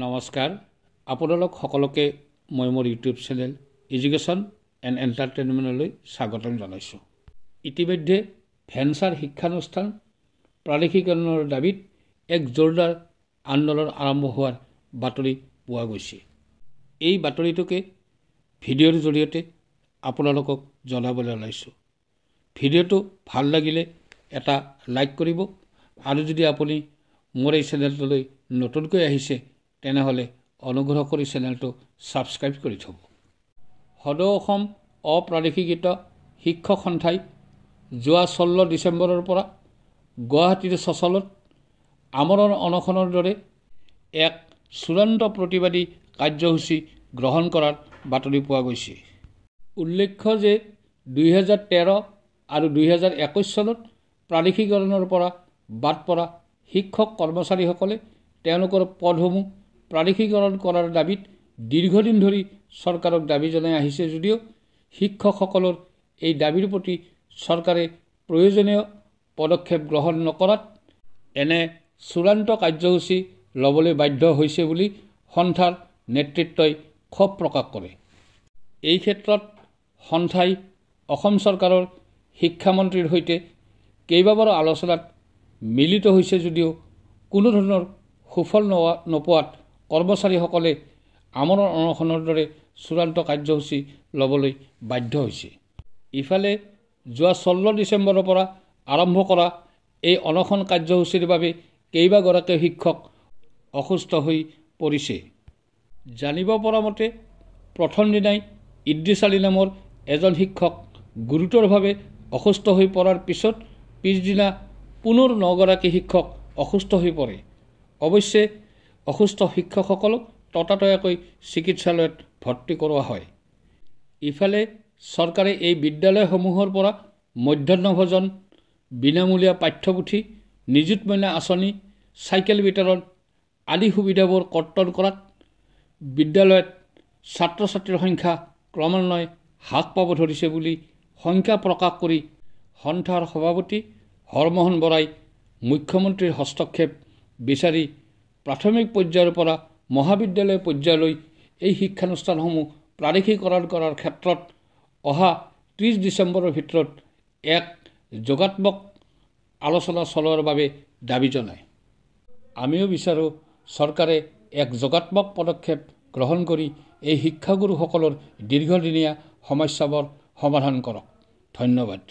নমস্কাৰ আপোনালোক সকলোকে মই মোৰ ইউটিউব চেনেল এডুকেশ্যন এণ্ড এণ্টাৰটেইনমেণ্টলৈ স্বাগতম জনাইছোঁ। ইতিমধ্যে ভেঞ্চাৰ শিক্ষানুষ্ঠান প্ৰাদেশিকৰণৰ দাবীত এক জোৰদাৰ আন্দোলন আৰম্ভ হোৱাৰ বাতৰি পোৱা গৈছে। এই বাতৰিটোকে ভিডিঅ'ৰ জৰিয়তে আপোনালোকক জনাবলৈ ওলাইছোঁ। ভিডিঅ'টো ভাল লাগিলে এটা লাইক কৰিব আৰু যদি আপুনি মোৰ এই চেনেলটোলৈ নতুনকৈ আহিছে তেনেহ'লে অনুগ্ৰহ কৰি চেনেলটো ছাবস্ক্ৰাইব কৰি থ'ব। সদৌ অসম অপ্ৰাদেশিকৃত শিক্ষক সন্থাই যোৱা 16 ডিচেম্বৰৰ পৰা গুৱাহাটীৰ চচলত আমৰণ অনশনৰ দৰে এক চূড়ান্ত প্ৰতিবাদী কাৰ্যসূচী গ্ৰহণ কৰাৰ বাতৰি পোৱা গৈছে। উল্লেখ্য যে 2013 আৰু 2021 চনত প্ৰাদেশিকৰণৰ পৰা বাদ পৰা শিক্ষক কৰ্মচাৰীসকলে তেওঁলোকৰ পদসমূহ প্ৰাদেশিকৰণ কৰাৰ দাবীত দীৰ্ঘদিন ধৰি চৰকাৰক দাবী জনাই আহিছে যদিও শিক্ষকসকলৰ এই দাবীৰ প্ৰতি চৰকাৰে প্ৰয়োজনীয় পদক্ষেপ গ্ৰহণ নকৰাত এনে চূড়ান্ত কাৰ্যসূচী ল'বলৈ বাধ্য হৈছে বুলি সন্থাৰ নেতৃত্বই ক্ষোভ প্ৰকাশ কৰে। এই ক্ষেত্ৰত সন্থাই অসম চৰকাৰৰ শিক্ষামন্ত্ৰীৰ সৈতে কেইবাবাৰো আলোচনাত মিলিত হৈছে যদিও কোনো ধৰণৰ সুফল নোপোৱাত কৰ্মচাৰীসকলে আমৰণ অনশনৰ দৰে চূড়ান্ত কাৰ্যসূচী ল'বলৈ বাধ্য হৈছে। ইফালে যোৱা 16 ডিচেম্বৰৰ পৰা আৰম্ভ কৰা এই অনশন কাৰ্যসূচীৰ বাবে কেইবাগৰাকী শিক্ষক অসুস্থ হৈ পৰিছে। জানিব পৰা মতে প্ৰথম দিনাই ইদ্ৰিছ আলী নামৰ এজন শিক্ষক গুৰুতৰভাৱে অসুস্থ হৈ পৰাৰ পিছত পিছদিনা পুনৰ 9গৰাকী শিক্ষক অসুস্থ হৈ পৰে। অৱশ্যে অসুস্থ শিক্ষকসকলক ততাতৈয়াকৈ চিকিৎসালয়ত ভৰ্তি কৰোৱা হয়। ইফালে চৰকাৰে এই বিদ্যালয়সমূহৰ পৰা মধ্যাহ্ন ভোজন, বিনামূলীয়া পাঠ্যপুথি, নিযুত মইনা আঁচনি, চাইকেল বিতৰণ আদি সুবিধাবোৰ কৰ্তন কৰাত বিদ্যালয়ত ছাত্ৰ ছাত্ৰীৰ সংখ্যা ক্ৰমান্বয়ে হ্ৰাস পাব ধৰিছে বুলি শংকা প্ৰকাশ কৰি সন্থাৰ সভাপতি হৰমোহন বৰাই মুখ্যমন্ত্ৰীৰ হস্তক্ষেপ বিচাৰি প্ৰাথমিক পৰ্যায়ৰ পৰা মহাবিদ্যালয় পৰ্যায়লৈ এই শিক্ষানুষ্ঠানসমূহ প্ৰাদেশিকৰণ কৰাৰ ক্ষেত্ৰত অহা 30 ডিচেম্বৰৰ ভিতৰত এক যোগাত্মক আলোচনা চলোৱাৰ বাবে দাবী জনায়। আমিও বিচাৰোঁ চৰকাৰে এক যোগাত্মক পদক্ষেপ গ্ৰহণ কৰি এই শিক্ষাগুৰুসকলৰ দীৰ্ঘদিনীয়া সমস্যাবোৰ সমাধান কৰক। ধন্যবাদ।